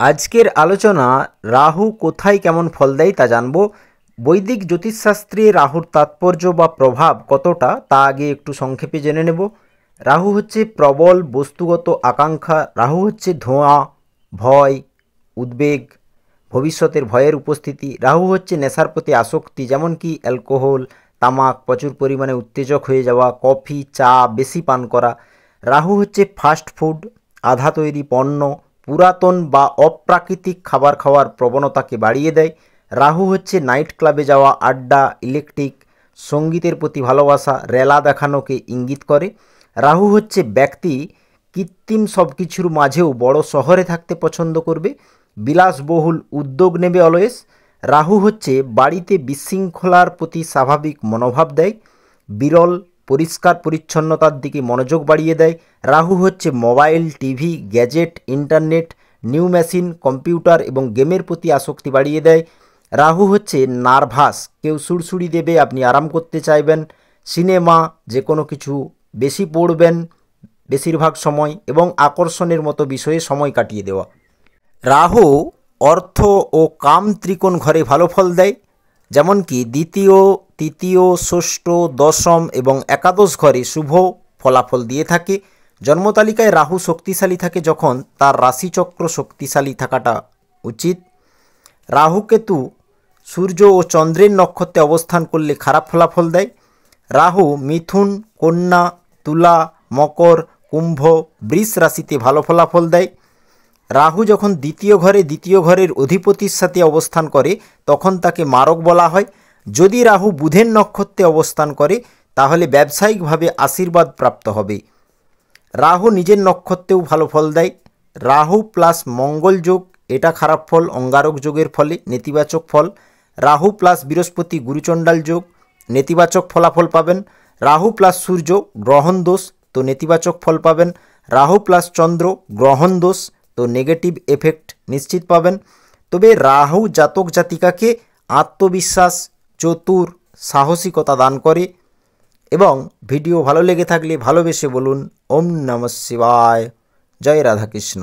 আজকের আলোচনা রাহু কোথায় কেমন ফল দেয় তা জানব। বৈদিক জ্যোতিষশাস্ত্রে রাহুর তাৎপর্য বা প্রভাব কতটা তা আগে একটু সংক্ষেপে জেনে নেব। রাহু হচ্ছে প্রবল বস্তুগত আকাঙ্ক্ষা, রাহু হচ্ছে ধোঁয়া, ভয়, উদ্বেগ, ভবিষ্যতের ভয়ের উপস্থিতি। রাহু হচ্ছে নেশার প্রতি আসক্তি, যেমন কি অ্যালকোহল, তামাক, প্রচুর পরিমাণে উত্তেজক হয়ে যাওয়া, কফি, চা বেশি পান করা। রাহু হচ্ছে ফাস্ট ফুড, আধা তৈরি পণ্য, পুরাতন বা অপ্রাকৃতিক খাবার খাওয়ার প্রবণতাকে বাড়িয়ে দেয়। রাহু হচ্ছে নাইট ক্লাবে যাওয়া, আড্ডা, ইলেকট্রিক সঙ্গীতের প্রতি ভালোবাসা, রেলা দেখানোকে ইঙ্গিত করে। রাহু হচ্ছে ব্যক্তি কৃত্রিম সব কিছুর মাঝেও বড় শহরে থাকতে পছন্দ করবে, বিলাসবহুল উদ্যোগ নেবে অলওয়েজ। রাহু হচ্ছে বাড়িতে বিশৃঙ্খলার প্রতি স্বাভাবিক মনোভাব দেয়, বিরল পরিষ্কার পরিচ্ছন্নতার দিকে মনোযোগ বাড়িয়ে দেয়। রাহু হচ্ছে mobile, TV, gadget, internet, new machine, computer এবং গেমের প্রতি আসক্তি বাড়িয়ে দেয়। রাহু হচ্ছে নার্ভাস, কেউ সুড়সুড়ি দেবে, আপনি আরাম করতে চাইবেন। সিনেমা, যে কোনো কিছু বেশি পড়বেন বেশিরভাগ সময়, এবং আকর্ষণের মতো বিষয়ে সময় কাটিয়ে দেওয়া। রাহু অর্থ ও কাম ত্রিকোণ ঘরে ভালো ফল দেয়, যেমন কি দ্বিতীয়, তৃতীয়, ষষ্ঠ, দশম এবং একাদশ ঘরে শুভ ফলাফল দিয়ে থাকে। জন্মতালিকায় রাহু শক্তিশালী থাকে যখন তার রাশিচক্র শক্তিশালী থাকাটা উচিত। রাহুকেতু সূর্য ও চন্দ্রের নক্ষত্রে অবস্থান করলে খারাপ ফলাফল দেয়। রাহু মিথুন, কন্যা, তুলা, মকর, কুম্ভ, বৃষ রাশিতে ভালো ফলাফল দেয়। রাহু যখন দ্বিতীয় ঘরের অধিপতির সাথে অবস্থান করে তখন তাকে মারক বলা হয়। যদি রাহু বুধের নক্ষত্রে অবস্থান করে তাহলে ব্যবসায়িকভাবে আশীর্বাদ প্রাপ্ত হবে। রাহু নিজের নক্ষত্রেও ভালো ফল দেয়। রাহু প্লাস মঙ্গল যোগ, এটা খারাপ ফল, অঙ্গারক যোগের ফলে নেতিবাচক ফল। রাহু প্লাস বৃহস্পতি গুরুচণ্ডাল যোগ, নেতিবাচক ফলাফল পাবেন। রাহু প্লাস সূর্য গ্রহণ দোষ, তো নেতিবাচক ফল পাবেন। রাহু প্লাস চন্দ্র গ্রহণ দোষ, তো নেগেটিভ এফেক্ট নিশ্চিত পাবেন। তবে রাহু জাতক জাতিকাকে আত্মবিশ্বাস, চতুর, সাহসিকতা দান করে। এবং ভিডিও ভালো লেগে থাকলে ভালোবেসে বলুন ওম নমঃ শিবায়। জয় রাধাকৃষ্ণ।